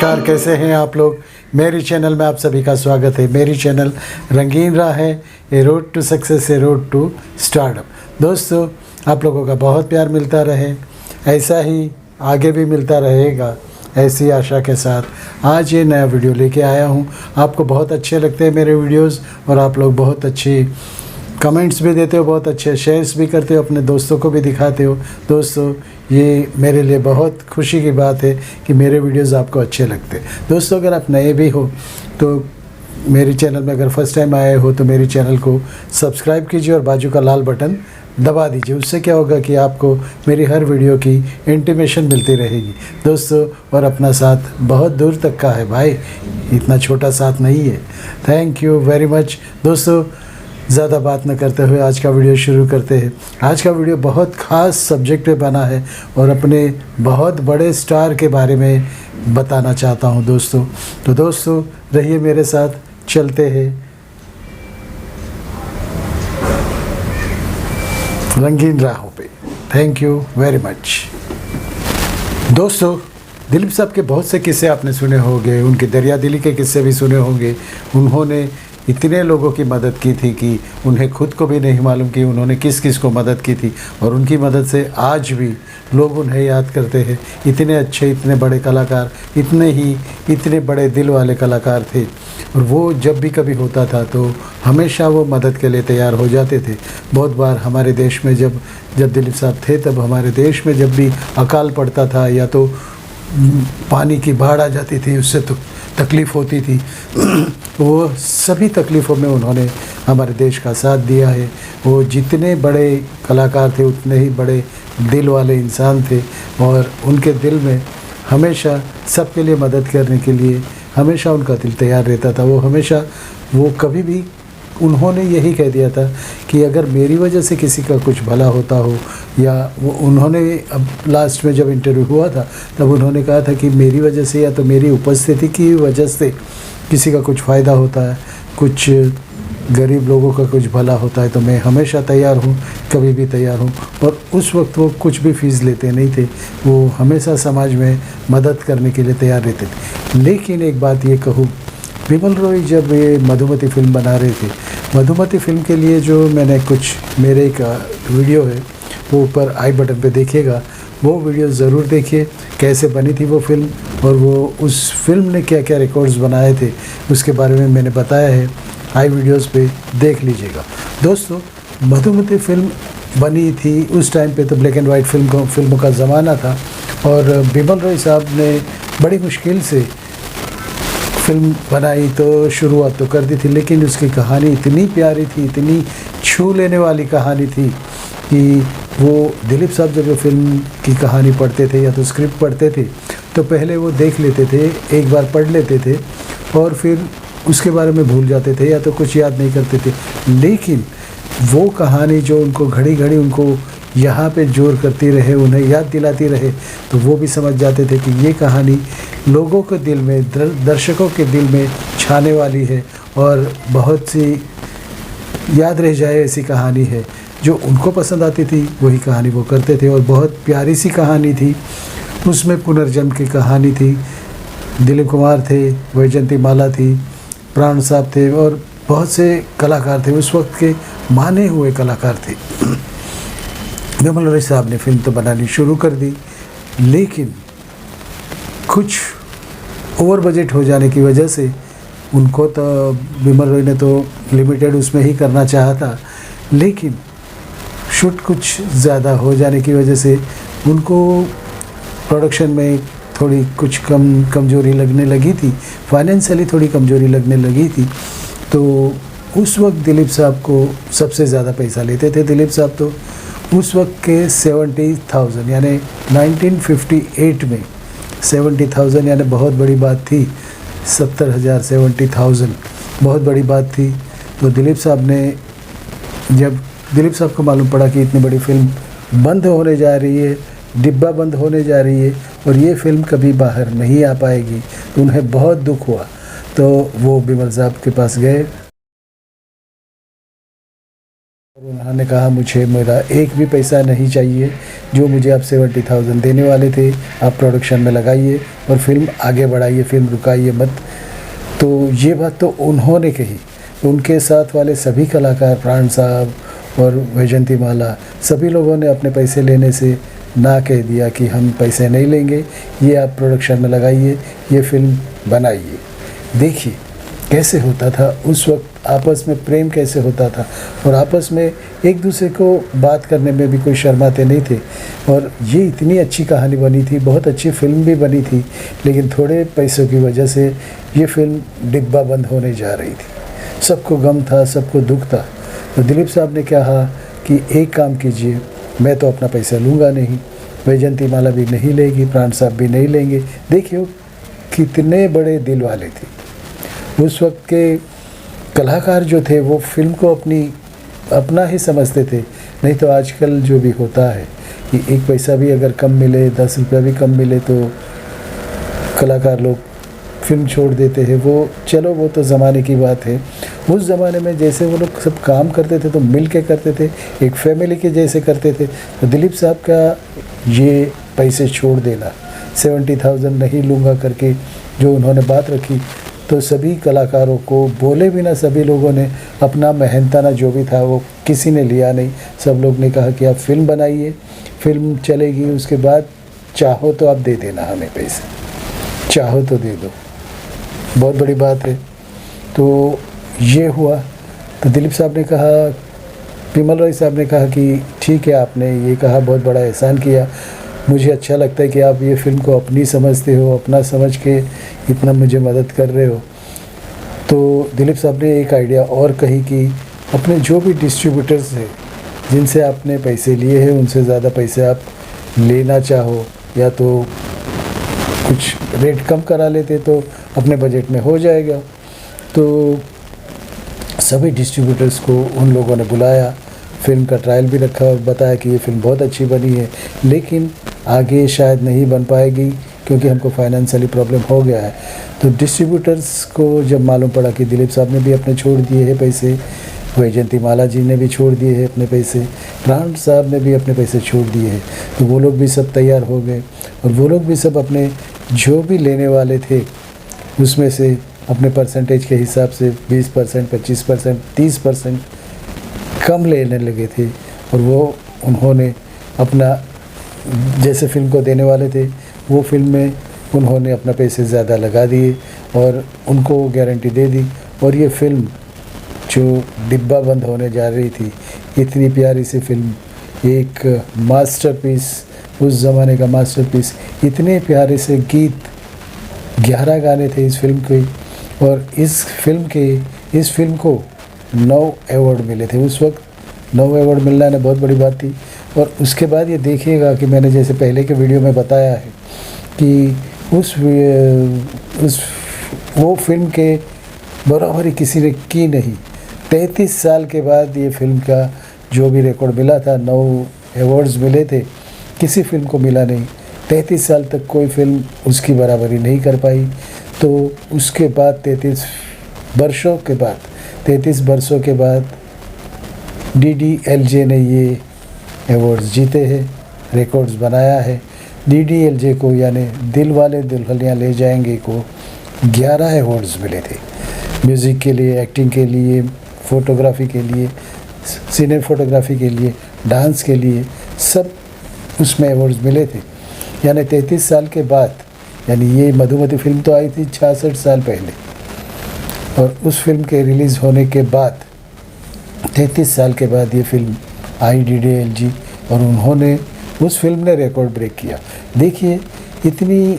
नमस्कार, कैसे हैं आप लोग। मेरी चैनल में आप सभी का स्वागत है। मेरी चैनल रंगीन राह है, a road to success, a road to startup. दोस्तों, आप लोगों का बहुत प्यार मिलता रहे, ऐसा ही आगे भी मिलता रहेगा, ऐसी आशा के साथ आज ये नया वीडियो लेके आया हूँ। आपको बहुत अच्छे लगते हैं मेरे वीडियोस और आप लोग बहुत अच्छी कमेंट्स भी देते हो, बहुत अच्छे शेयर्स भी करते हो, अपने दोस्तों को भी दिखाते हो। दोस्तों, ये मेरे लिए बहुत खुशी की बात है कि मेरे वीडियोस आपको अच्छे लगते हैं। दोस्तों, अगर आप नए भी हो तो मेरी चैनल में अगर फर्स्ट टाइम आए हो तो मेरी चैनल को सब्सक्राइब कीजिए और बाजू का लाल बटन दबा दीजिए। उससे क्या होगा कि आपको मेरी हर वीडियो की इंटीमेशन मिलती रहेगी। दोस्तों, और अपना साथ बहुत दूर तक का है भाई, इतना छोटा साथ नहीं है। Thank you very much. दोस्तों, ज़्यादा बात न करते हुए आज का वीडियो शुरू करते हैं। आज का वीडियो बहुत ख़ास सब्जेक्ट पे बना है और अपने बहुत बड़े स्टार के बारे में बताना चाहता हूं दोस्तों। तो दोस्तों, रहिए मेरे साथ, चलते हैं रंगीन राहों पे। Thank you very much. दोस्तों, दिलीप साहब के बहुत से किस्से आपने सुने होंगे, उनके दरिया दिली के किस्से भी सुने होंगे। उन्होंने इतने लोगों की मदद की थी कि उन्हें खुद को भी नहीं मालूम कि उन्होंने किस किस को मदद की थी, और उनकी मदद से आज भी लोग उन्हें याद करते हैं। इतने अच्छे, इतने बड़े कलाकार, इतने बड़े दिल वाले कलाकार थे। और वो जब भी कभी होता था तो हमेशा वो मदद के लिए तैयार हो जाते थे। बहुत बार हमारे देश में जब दिलीप साहब थे, तब हमारे देश में जब भी अकाल पड़ता था या तो पानी की बाढ़ आ जाती थी, उससे तो तकलीफ़ होती थी, वो सभी तकलीफ़ों में उन्होंने हमारे देश का साथ दिया है। वो जितने बड़े कलाकार थे उतने ही बड़े दिल वाले इंसान थे, और उनके दिल में हमेशा सबके लिए मदद करने के लिए हमेशा उनका दिल तैयार रहता था। वो कभी भी उन्होंने यही कह दिया था कि अगर मेरी वजह से किसी का कुछ भला होता हो, या वो उन्होंने अब लास्ट में जब इंटरव्यू हुआ था तब उन्होंने कहा था कि मेरी वजह से या तो मेरी उपस्थिति की वजह से किसी का कुछ फ़ायदा होता है, कुछ गरीब लोगों का कुछ भला होता है, तो मैं हमेशा तैयार हूँ, कभी भी तैयार हूँ। और उस वक्त वो कुछ भी फीस लेते नहीं थे, वो हमेशा समाज में मदद करने के लिए तैयार रहते थे। लेकिन एक बात ये कहूँ, बिमल रॉय जब ये मधुमती फिल्म बना रहे थे, मधुमती फिल्म के लिए जो मैंने मेरे एक वीडियो है वो ऊपर आई बटन पे देखिएगा, वो वीडियो ज़रूर देखिए कैसे बनी थी वो फिल्म, और वो उस फिल्म ने क्या क्या रिकॉर्ड्स बनाए थे उसके बारे में मैंने बताया है। आई वीडियोस पे देख लीजिएगा। दोस्तों, मधुमती फिल्म बनी थी उस टाइम पे, तो ब्लैक एंड वाइट फिल्मों का ज़माना था, और बिमल रॉय साहब ने बड़ी मुश्किल से फिल्म बनाई, तो शुरुआत तो कर दी थी, लेकिन उसकी कहानी इतनी प्यारी थी, इतनी छू लेने वाली कहानी थी कि वो दिलीप साहब जब फिल्म की कहानी पढ़ते थे या तो स्क्रिप्ट पढ़ते थे तो पहले वो देख लेते थे, एक बार पढ़ लेते थे और फिर उसके बारे में भूल जाते थे या तो कुछ याद नहीं करते थे। लेकिन वो कहानी जो उनको घड़ी घड़ी उनको यहाँ पे जोर करती रहे, उन्हें याद दिलाती रहे, तो वो भी समझ जाते थे कि ये कहानी लोगों के दिल में, दर्शकों के दिल में छाने वाली है और बहुत सी याद रह जाए ऐसी कहानी है। जो उनको पसंद आती थी वही कहानी वो करते थे, और बहुत प्यारी सी कहानी थी। उसमें पुनर्जन्म की कहानी थी। दिलीप कुमार थे, वैजयंती माला थी, प्राण साहब थे, और बहुत से कलाकार थे, उस वक्त के माने हुए कलाकार थे। बिमल रॉय साहब ने फिल्म तो बनानी शुरू कर दी, लेकिन कुछ ओवर बजट हो जाने की वजह से उनको तो बिमल रॉय ने तो लिमिटेड उसमें ही करना चाहा था, लेकिन शूट कुछ ज़्यादा हो जाने की वजह से उनको प्रोडक्शन में थोड़ी कुछ कमजोरी लगने लगी थी, फाइनेंशियली थोड़ी कमजोरी लगने लगी थी। तो उस वक्त दिलीप साहब को सबसे ज़्यादा पैसा लेते थे। दिलीप साहब तो उस वक्त के 70,000 यानी 1958 में 70,000 यानी बहुत बड़ी बात थी। 70,000 70,000 बहुत बड़ी बात थी। तो दिलीप साहब ने, जब दिलीप साहब को मालूम पड़ा कि इतनी बड़ी फिल्म बंद होने जा रही है, डिब्बा बंद होने जा रही है और ये फिल्म कभी बाहर नहीं आ पाएगी, तो उन्हें बहुत दुख हुआ। तो वो बिमल साहब के पास गए उन्होंने कहा मुझे मेरा एक भी पैसा नहीं चाहिए, जो मुझे आप 70,000 देने वाले थे आप प्रोडक्शन में लगाइए और फिल्म आगे बढ़ाइए, फिल्म रुकाइए मत। तो ये बात तो उन्होंने कही। उनके साथ वाले सभी कलाकार, प्राण साहब और वैजयंती माला, सभी लोगों ने अपने पैसे लेने से ना कह दिया कि हम पैसे नहीं लेंगे, ये आप प्रोडक्शन में लगाइए, ये फिल्म बनाइए। देखिए कैसे होता था उस वक्त, आपस में प्रेम कैसे होता था, और आपस में एक दूसरे को बात करने में भी कोई शर्माते नहीं थे। और ये इतनी अच्छी कहानी बनी थी, बहुत अच्छी फिल्म भी बनी थी, लेकिन थोड़े पैसों की वजह से ये फिल्म डिब्बा बंद होने जा रही थी। सबको गम था, सबको दुख था। तो दिलीप साहब ने कहा कि एक काम कीजिए, मैं तो अपना पैसा लूँगा नहीं, वैजयंती माला भी नहीं लेगी, प्राण साहब भी नहीं लेंगे। देखिए कितने बड़े दिल वाले थे। उस वक्त के कलाकार जो थे वो फिल्म को अपना ही समझते थे। नहीं तो आजकल जो भी होता है कि एक पैसा भी अगर कम मिले, 10 रुपया भी कम मिले तो कलाकार लोग फिल्म छोड़ देते हैं। वो चलो वो तो ज़माने की बात है। उस ज़माने में जैसे वो लोग सब काम करते थे तो मिल के करते थे, एक फैमिली के जैसे करते थे। तो दिलीप साहब का ये पैसे छोड़ देना, 70,000 नहीं लूँगा करके जो उन्होंने बात रखी, तो सभी कलाकारों को बोले बिना सभी लोगों ने अपना मेहनताना जो भी था वो किसी ने लिया नहीं। सब लोग ने कहा कि आप फिल्म बनाइए, फिल्म चलेगी, उसके बाद चाहो तो आप दे देना हमें पैसे, चाहो तो दे दो। बहुत बड़ी बात है। तो ये हुआ। तो दिलीप साहब ने कहा, विमल रॉय साहब ने कहा कि ठीक है, आपने ये कहा, बहुत बड़ा एहसान किया, मुझे अच्छा लगता है कि आप ये फ़िल्म को अपनी समझते हो, अपना समझ के इतना मुझे मदद कर रहे हो। तो दिलीप साहब ने एक आइडिया और कही कि अपने जो भी डिस्ट्रीब्यूटर्स हैं जिनसे आपने पैसे लिए हैं, उनसे ज़्यादा पैसे आप लेना चाहो या तो कुछ रेट कम करा लेते तो अपने बजट में हो जाएगा। तो सभी डिस्ट्रीब्यूटर्स को उन लोगों ने बुलाया, फिल्म का ट्रायल भी रखा और बताया कि ये फ़िल्म बहुत अच्छी बनी है, लेकिन आगे शायद नहीं बन पाएगी क्योंकि हमको फाइनेंशियली प्रॉब्लम हो गया है। तो डिस्ट्रीब्यूटर्स को जब मालूम पड़ा कि दिलीप साहब ने भी अपने छोड़ दिए हैं पैसे, वैजयंती माला जी ने भी छोड़ दिए हैं अपने पैसे, प्राण साहब ने भी अपने पैसे छोड़ दिए हैं, तो वो लोग भी सब तैयार हो गए। और वो लोग भी सब अपने जो भी लेने वाले थे उसमें से अपने परसेंटेज के हिसाब से 20%, 25%, 30% कम लेने लगे थे। और वो उन्होंने अपना जैसे फिल्म को देने वाले थे वो फिल्म में उन्होंने अपना पैसे ज़्यादा लगा दिए और उनको गारंटी दे दी। और ये फिल्म जो डिब्बा बंद होने जा रही थी, इतनी प्यारी सी फिल्म, एक मास्टरपीस, उस ज़माने का मास्टरपीस, इतने प्यारे से गीत, 11 गाने थे इस फिल्म के। और इस फिल्म को 9 अवार्ड मिले थे। उस वक्त 9 अवार्ड मिलना ने बहुत बड़ी बात थी। और उसके बाद ये देखिएगा कि मैंने जैसे पहले के वीडियो में बताया है कि वो फिल्म के बराबरी किसी ने की नहीं। 33 साल के बाद ये फिल्म का जो भी रिकॉर्ड मिला था, 9 अवार्ड्स मिले थे, किसी फिल्म को मिला नहीं। 33 साल तक कोई फिल्म उसकी बराबरी नहीं कर पाई। तो उसके बाद 33 वर्षों के बाद DDLJ ने ये अवार्ड्स जीते हैं, रिकॉर्ड्स बनाया है। DDLJ को यानी दिल वाले दुल्हनिया ले जाएंगे को 11 अवार्ड्स मिले थे, म्यूज़िक के लिए, एक्टिंग के लिए, फ़ोटोग्राफी के लिए, सिनेफोटोग्राफी के लिए, डांस के लिए, सब उसमें अवार्ड्स मिले थे। यानी 33 साल के बाद, यानी ये मधुमती फिल्म तो आई थी 66 साल पहले, और उस फिल्म के रिलीज़ होने के बाद 33 साल के बाद ये फिल्म आई DDLJ, और उन्होंने, उस फिल्म ने रिकॉर्ड ब्रेक किया। देखिए इतनी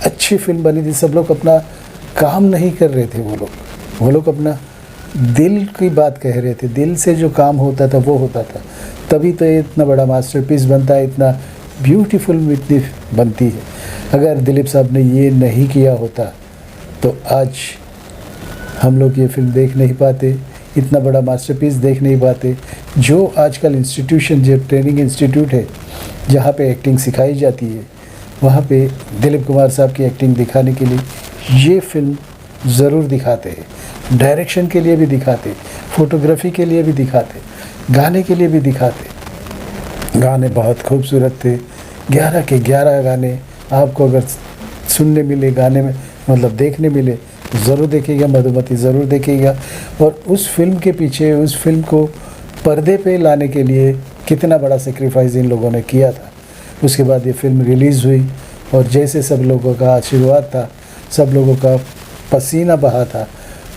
अच्छी फिल्म बनी थी। सब लोग अपना काम नहीं कर रहे थे, वो लोग अपना दिल की बात कह रहे थे, दिल से जो काम होता था वो होता था। तभी तो ये इतना बड़ा मास्टरपीस बनता है, इतना ब्यूटीफुल इतनी बनती है। अगर दिलीप साहब ने ये नहीं किया होता तो आज हम लोग ये फिल्म देख नहीं पाते, इतना बड़ा मास्टरपीस देख नहीं पाते। जो आजकल इंस्टीट्यूशन, जो ट्रेनिंग इंस्टीट्यूट है जहाँ पे एक्टिंग सिखाई जाती है, वहाँ पे दिलीप कुमार साहब की एक्टिंग दिखाने के लिए ये फिल्म ज़रूर दिखाते हैं, डायरेक्शन के लिए भी दिखाते, फोटोग्राफी के लिए भी दिखाते। गाने के लिए भी दिखाते। गाने बहुत खूबसूरत थे, 11 के 11 गाने आपको अगर सुनने मिले, गाने में मतलब देखने मिले तो ज़रूर देखिएगा, मधुमती ज़रूर देखिएगा। और उस फिल्म के पीछे, उस फिल्म को पर्दे पे लाने के लिए कितना बड़ा सेक्रीफाइस इन लोगों ने किया था। उसके बाद ये फिल्म रिलीज़ हुई और जैसे सब लोगों का आशीर्वाद था, सब लोगों का पसीना बहा था,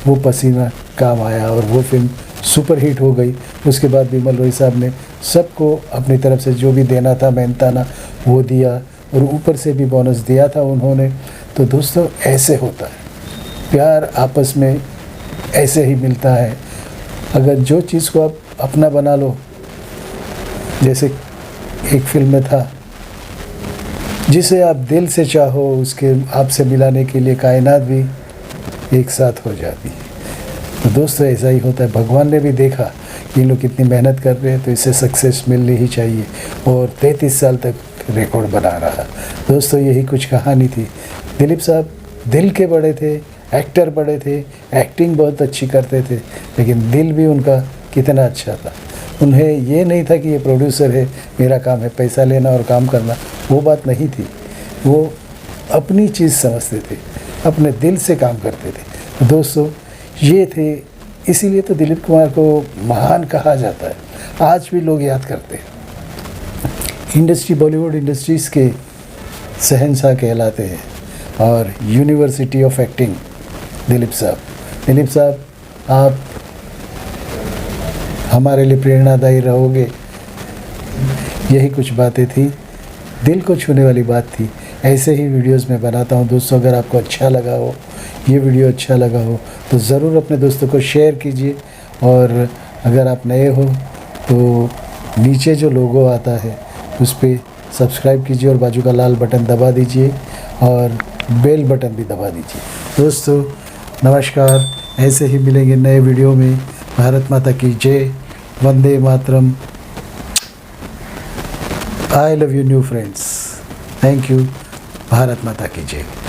वो पसीना काम आया और वो फिल्म सुपर हिट हो गई। उसके बाद बिमल रोय साहब ने सबको अपनी तरफ से जो भी देना था, मेहनताना, वो दिया और ऊपर से भी बोनस दिया था उन्होंने। तो दोस्तों ऐसे होता है, प्यार आपस में ऐसे ही मिलता है। अगर जो चीज़ को आप अपना बना लो, जैसे एक फिल्म में था, जिसे आप दिल से चाहो उसके आपसे मिलाने के लिए कायनात भी एक साथ हो जाती है। तो दोस्तों ऐसा ही होता है। भगवान ने भी देखा कि लोग कितनी मेहनत कर रहे हैं तो इससे सक्सेस मिलनी ही चाहिए और 33 साल तक रिकॉर्ड बना रहा। दोस्तों यही कुछ कहानी थी। दिलीप साहब दिल के बड़े थे, एक्टर बड़े थे, एक्टिंग बहुत अच्छी करते थे, लेकिन दिल भी उनका कितना अच्छा था। उन्हें ये नहीं था कि ये प्रोड्यूसर है, मेरा काम है पैसा लेना और काम करना, वो बात नहीं थी। वो अपनी चीज़ समझते थे, अपने दिल से काम करते थे। तो दोस्तों ये थे, इसीलिए तो दिलीप कुमार को महान कहा जाता है, आज भी लोग याद करते हैं। इंडस्ट्री, बॉलीवुड इंडस्ट्रीज़ के शहंशाह कहलाते हैं और यूनिवर्सिटी ऑफ एक्टिंग दिलीप साहब। दिलीप साहब आप हमारे लिए प्रेरणादायी रहोगे। यही कुछ बातें थी, दिल को छूने वाली बात थी। ऐसे ही वीडियोस मैं बनाता हूँ दोस्तों। अगर आपको अच्छा लगा हो, ये वीडियो अच्छा लगा हो तो ज़रूर अपने दोस्तों को शेयर कीजिए। और अगर आप नए हो तो नीचे जो लोगो आता है उस पर सब्सक्राइब कीजिए और बाजू का लाल बटन दबा दीजिए और बेल बटन भी दबा दीजिए। दोस्तों नमस्कार, ऐसे ही मिलेंगे नए वीडियो में। भारत माता की जय, वंदे मातरम। I love you new friends, thank you. Bharat माता की जय।